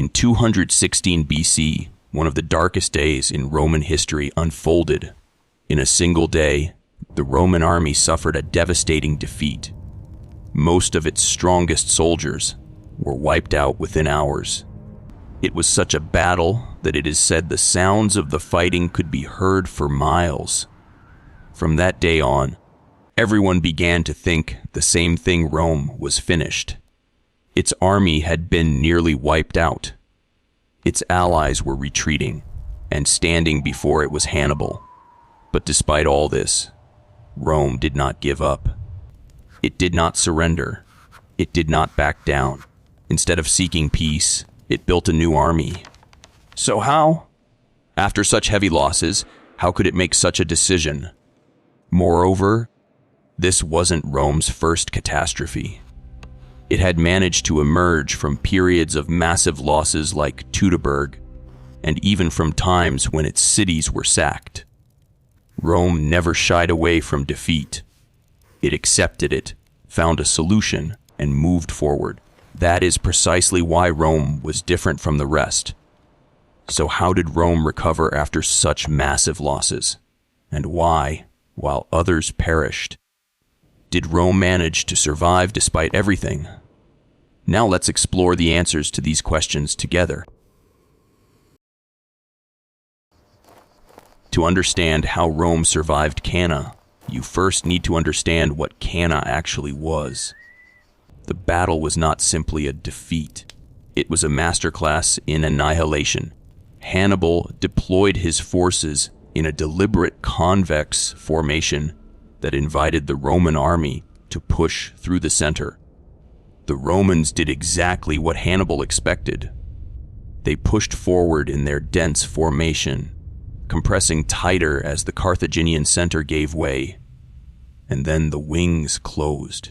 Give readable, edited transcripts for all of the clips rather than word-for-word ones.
In 216 BC, one of the darkest days in Roman history unfolded. In a single day, the Roman army suffered a devastating defeat. Most of its strongest soldiers were wiped out within hours. It was such a battle that it is said the sounds of the fighting could be heard for miles. From that day on, everyone began to think the same thing: Rome was finished. Its army had been nearly wiped out. Its allies were retreating, and standing before it was Hannibal. But despite all this, Rome did not give up. It did not surrender. It did not back down. Instead of seeking peace, it built a new army. So how? After such heavy losses, how could it make such a decision? Moreover, this wasn't Rome's first catastrophe. It had managed to emerge from periods of massive losses like Teutoburg, and even from times when its cities were sacked. Rome never shied away from defeat. It accepted it, found a solution, and moved forward. That is precisely why Rome was different from the rest. So how did Rome recover after such massive losses? And why, while others perished, did Rome manage to survive despite everything? Now let's explore the answers to these questions together. To understand how Rome survived Cannae, you first need to understand what Cannae actually was. The battle was not simply a defeat. It was a masterclass in annihilation. Hannibal deployed his forces in a deliberate convex formation that invited the Roman army to push through the center. The Romans did exactly what Hannibal expected. They pushed forward in their dense formation, compressing tighter as the Carthaginian center gave way, and then the wings closed.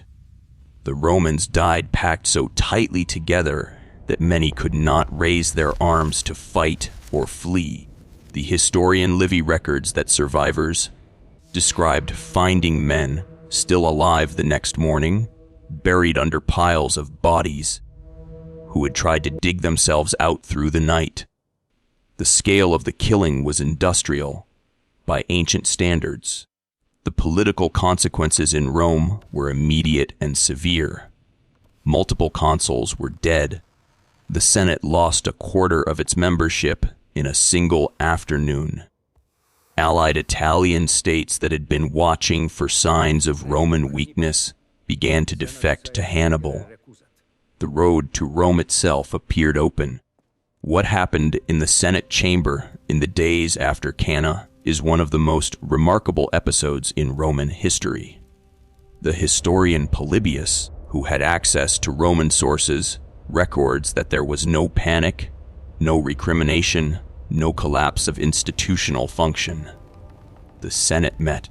The Romans died packed so tightly together that many could not raise their arms to fight or flee. The historian Livy records that survivors described finding men still alive the next morning, buried under piles of bodies, who had tried to dig themselves out through the night. The scale of the killing was industrial by ancient standards. The political consequences in Rome were immediate and severe. Multiple consuls were dead. The Senate lost a quarter of its membership in a single afternoon. Allied Italian states that had been watching for signs of Roman weakness began to defect to Hannibal. The road to Rome itself appeared open. What happened in the Senate chamber in the days after Cannae is one of the most remarkable episodes in Roman history. The historian Polybius, who had access to Roman sources, records that there was no panic, no recrimination, no collapse of institutional function. The Senate met.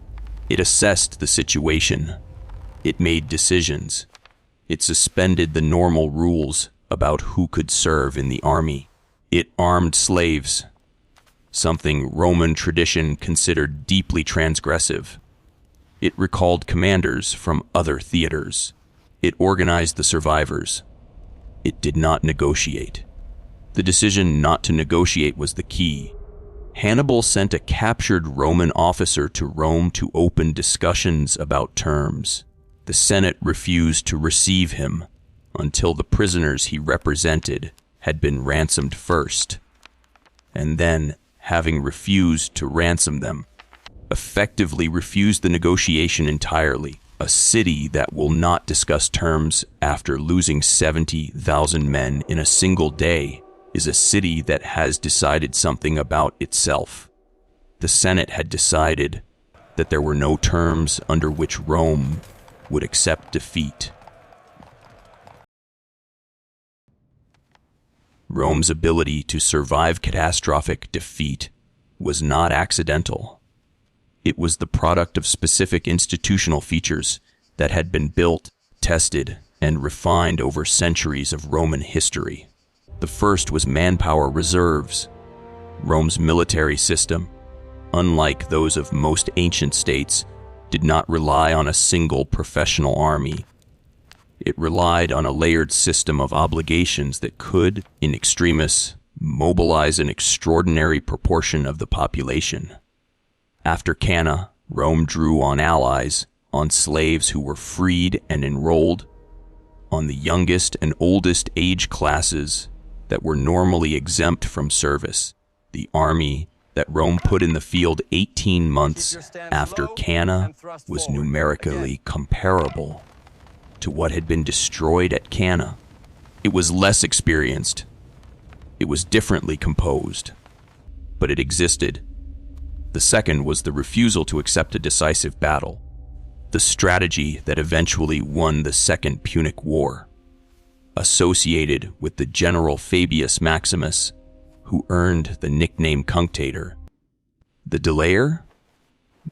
It assessed the situation. It made decisions. It suspended the normal rules about who could serve in the army. It armed slaves, something Roman tradition considered deeply transgressive. It recalled commanders from other theaters. It organized the survivors. It did not negotiate. The decision not to negotiate was the key. Hannibal sent a captured Roman officer to Rome to open discussions about terms. The Senate refused to receive him until the prisoners he represented had been ransomed first, and then, having refused to ransom them, effectively refused the negotiation entirely. A city that will not discuss terms after losing 70,000 men in a single day is a city that has decided something about itself. The Senate had decided that there were no terms under which Rome would accept defeat. Rome's ability to survive catastrophic defeat was not accidental. It was the product of specific institutional features that had been built, tested, and refined over centuries of Roman history. The first was manpower reserves. Rome's military system, unlike those of most ancient states, did not rely on a single professional army. It relied on a layered system of obligations that could, in extremis, mobilize an extraordinary proportion of the population. After Cannae, Rome drew on allies, on slaves who were freed and enrolled, on the youngest and oldest age classes that were normally exempt from service. The army that Rome put in the field 18 months after Cannae was numerically comparable to what had been destroyed at Cannae. It was less experienced. It was differently composed, but it existed. The second was the refusal to accept a decisive battle, the strategy that eventually won the Second Punic War, associated with the general Fabius Maximus, who earned the nickname Cunctator. The delayer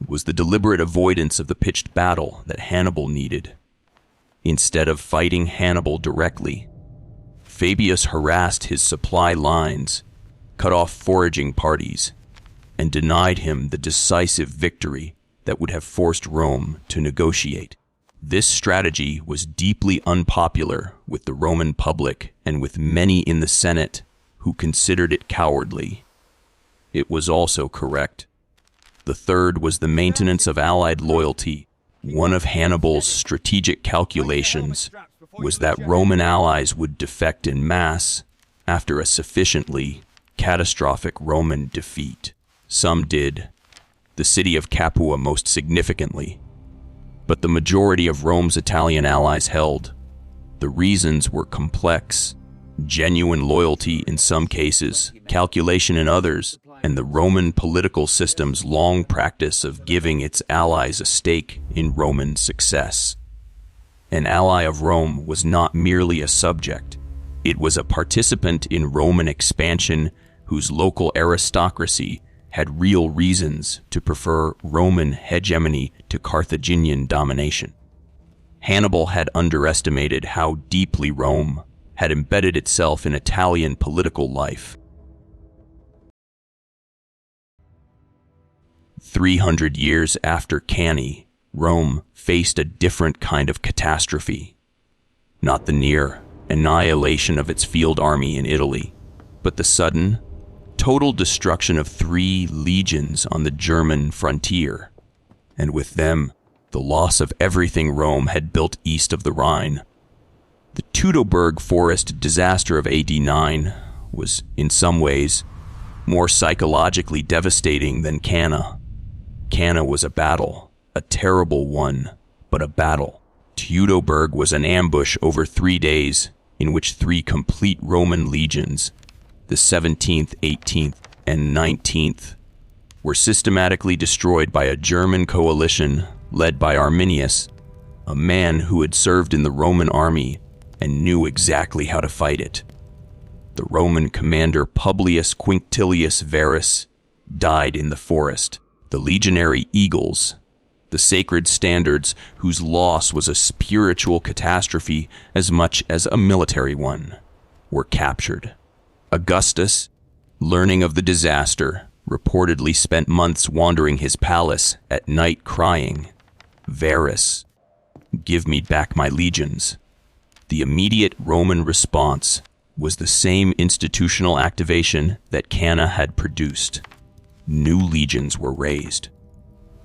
was the deliberate avoidance of the pitched battle that Hannibal needed. Instead of fighting Hannibal directly, Fabius harassed his supply lines, cut off foraging parties, and denied him the decisive victory that would have forced Rome to negotiate. This strategy was deeply unpopular with the Roman public and with many in the Senate who considered it cowardly. It was also correct. The third was the maintenance of allied loyalty. One of Hannibal's strategic calculations was that Roman allies would defect en masse after a sufficiently catastrophic Roman defeat. Some did, the city of Capua most significantly, but the majority of Rome's Italian allies held. The reasons were complex: genuine loyalty in some cases, calculation in others, and the Roman political system's long practice of giving its allies a stake in Roman success. An ally of Rome was not merely a subject. It was a participant in Roman expansion whose local aristocracy had real reasons to prefer Roman hegemony to Carthaginian domination. Hannibal had underestimated how deeply Rome had embedded itself in Italian political life. 300 years after Cannae, Rome faced a different kind of catastrophe. Not the near annihilation of its field army in Italy, but the sudden, total destruction of 3 legions on the German frontier, and with them, the loss of everything Rome had built east of the Rhine. The Teutoburg forest disaster of AD 9 was, in some ways, more psychologically devastating than Cannae. Cannae was a battle, a terrible one, but a battle. Teutoburg was an ambush over 3 days in which 3 complete Roman legions, the 17th, 18th, and 19th, were systematically destroyed by a German coalition led by Arminius, a man who had served in the Roman army and knew exactly how to fight it. The Roman commander Publius Quinctilius Varus died in the forest. The legionary eagles, the sacred standards whose loss was a spiritual catastrophe as much as a military one, were captured. Augustus, learning of the disaster, reportedly spent months wandering his palace at night crying, "Varus, give me back my legions." The immediate Roman response was the same institutional activation that Cannae had produced. New legions were raised.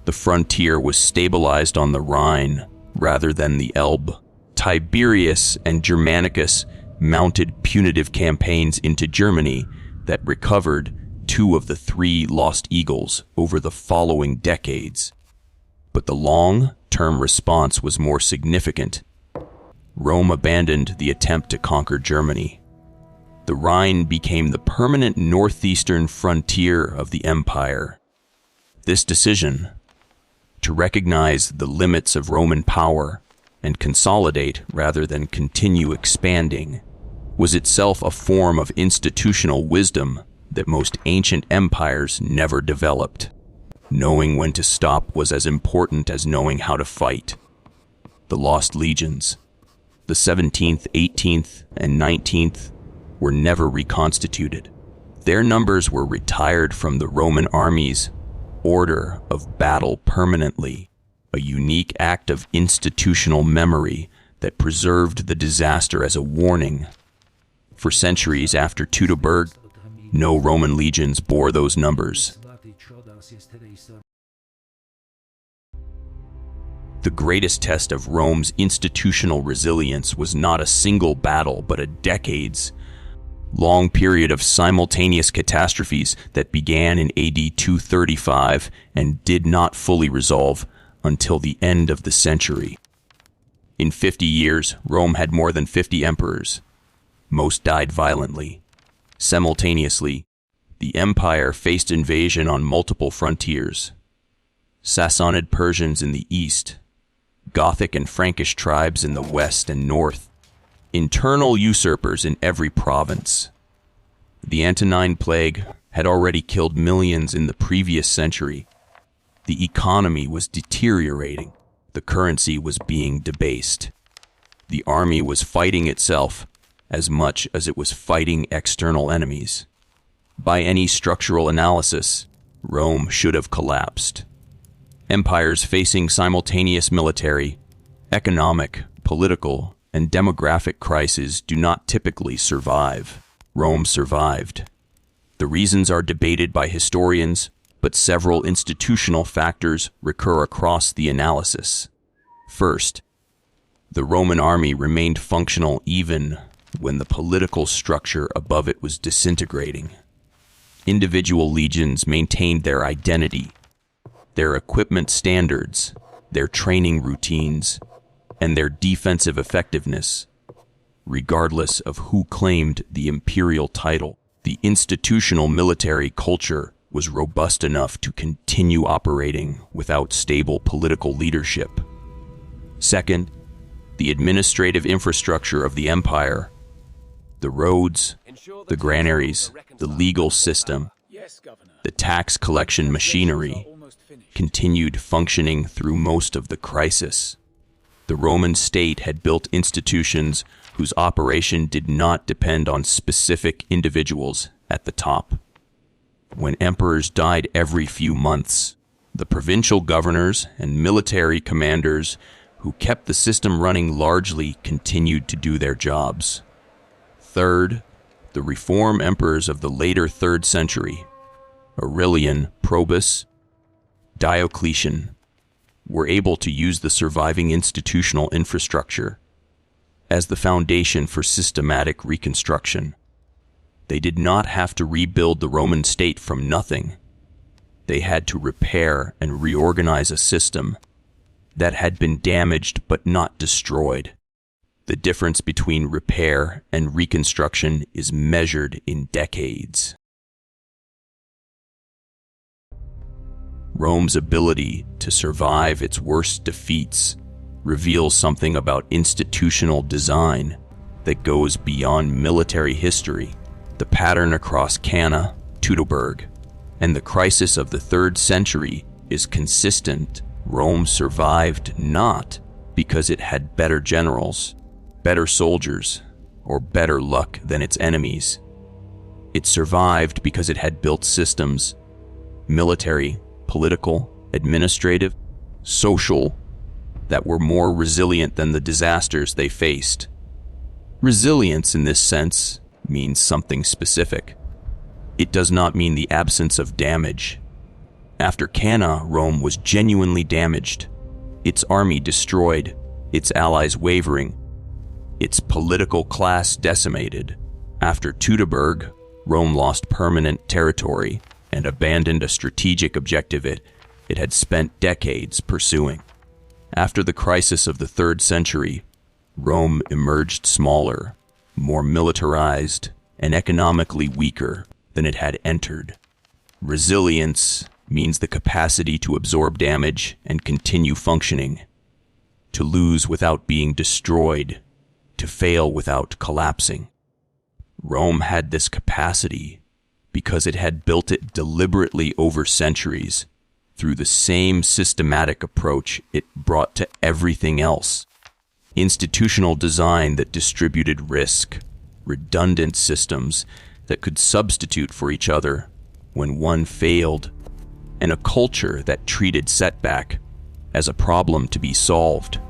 The frontier was stabilized on the Rhine rather than the Elbe. Tiberius and Germanicus mounted punitive campaigns into Germany that recovered 2 of the 3 lost eagles over the following decades. But the long-term response was more significant. Rome abandoned the attempt to conquer Germany. The Rhine became the permanent northeastern frontier of the empire. This decision, to recognize the limits of Roman power and consolidate rather than continue expanding, was itself a form of institutional wisdom that most ancient empires never developed. Knowing when to stop was as important as knowing how to fight. The lost legions, the 17th, 18th, and 19th, were never reconstituted. Their numbers were retired from the Roman army's order of battle permanently, a unique act of institutional memory that preserved the disaster as a warning. For centuries after Teutoburg, no Roman legions bore those numbers. The greatest test of Rome's institutional resilience was not a single battle, but a decades-long period of simultaneous catastrophes that began in AD 235 and did not fully resolve until the end of the century. In 50 years, Rome had more than 50 emperors. Most died violently. Simultaneously, the empire faced invasion on multiple frontiers. Sassanid Persians in the east, Gothic and Frankish tribes in the west and north, internal usurpers in every province. The Antonine Plague had already killed millions in the previous century. The economy was deteriorating. The currency was being debased. The army was fighting itself as much as it was fighting external enemies. By any structural analysis, Rome should have collapsed. Empires facing simultaneous military, economic, political, and demographic crises do not typically survive. Rome survived. The reasons are debated by historians, but several institutional factors recur across the analysis. First, the Roman army remained functional even when the political structure above it was disintegrating. Individual legions maintained their identity, their equipment standards, their training routines, and their defensive effectiveness, regardless of who claimed the imperial title. The institutional military culture was robust enough to continue operating without stable political leadership. Second, the administrative infrastructure of the empire, the roads, the granaries, the legal system, the tax collection machinery, continued functioning through most of the crisis. The Roman state had built institutions whose operation did not depend on specific individuals at the top. When emperors died every few months, the provincial governors and military commanders who kept the system running largely continued to do their jobs. Third, the reform emperors of the later 3rd century, Aurelian, Probus, Diocletian, were able to use the surviving institutional infrastructure as the foundation for systematic reconstruction. They did not have to rebuild the Roman state from nothing. They had to repair and reorganize a system that had been damaged but not destroyed. The difference between repair and reconstruction is measured in decades. Rome's ability to survive its worst defeats reveals something about institutional design that goes beyond military history. The pattern across Cannae, Teutoburg, and the crisis of the 3rd century is consistent. Rome survived not because it had better generals, better soldiers, or better luck than its enemies. It survived because it had built systems, military, political, administrative, social, that were more resilient than the disasters they faced. Resilience in this sense means something specific. It does not mean the absence of damage. After Cannae, Rome was genuinely damaged, its army destroyed, its allies wavering, its political class decimated. After Teutoburg, Rome lost permanent territory and abandoned a strategic objective it had spent decades pursuing. After the crisis of the 3rd century, Rome emerged smaller, more militarized, and economically weaker than it had entered. Resilience means the capacity to absorb damage and continue functioning, to lose without being destroyed, to fail without collapsing. Rome had this capacity because it had built it deliberately over centuries through the same systematic approach it brought to everything else. Institutional design that distributed risk, redundant systems that could substitute for each other when one failed, and a culture that treated setback as a problem to be solved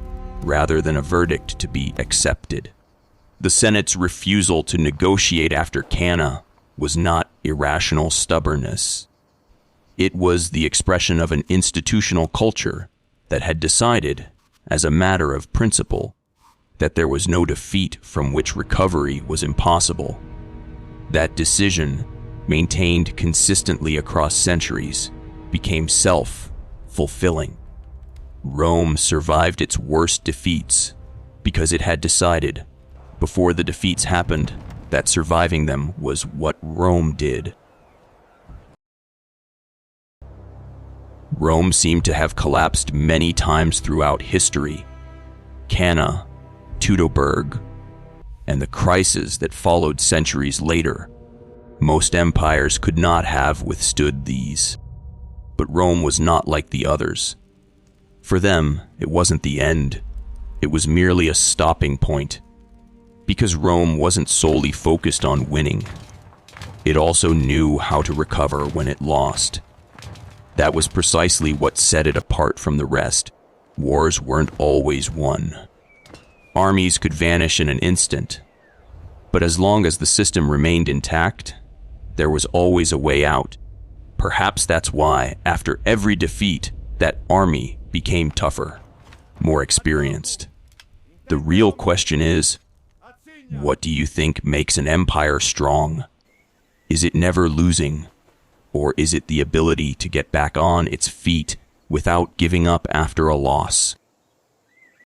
rather than a verdict to be accepted. The Senate's refusal to negotiate after Cannae was not irrational stubbornness. It was the expression of an institutional culture that had decided, as a matter of principle, that there was no defeat from which recovery was impossible. That decision, maintained consistently across centuries, became self-fulfilling. Rome survived its worst defeats because it had decided, before the defeats happened, that surviving them was what Rome did. Rome seemed to have collapsed many times throughout history. Cannae, Teutoburg, and the crises that followed centuries later. Most empires could not have withstood these. But Rome was not like the others. For them, it wasn't the end. It was merely a stopping point. Because Rome wasn't solely focused on winning. It also knew how to recover when it lost. That was precisely what set it apart from the rest. Wars weren't always won. Armies could vanish in an instant. But as long as the system remained intact, there was always a way out. Perhaps that's why, after every defeat, that army became tougher, more experienced. The real question is, what do you think makes an empire strong? Is it never losing? Or is it the ability to get back on its feet without giving up after a loss?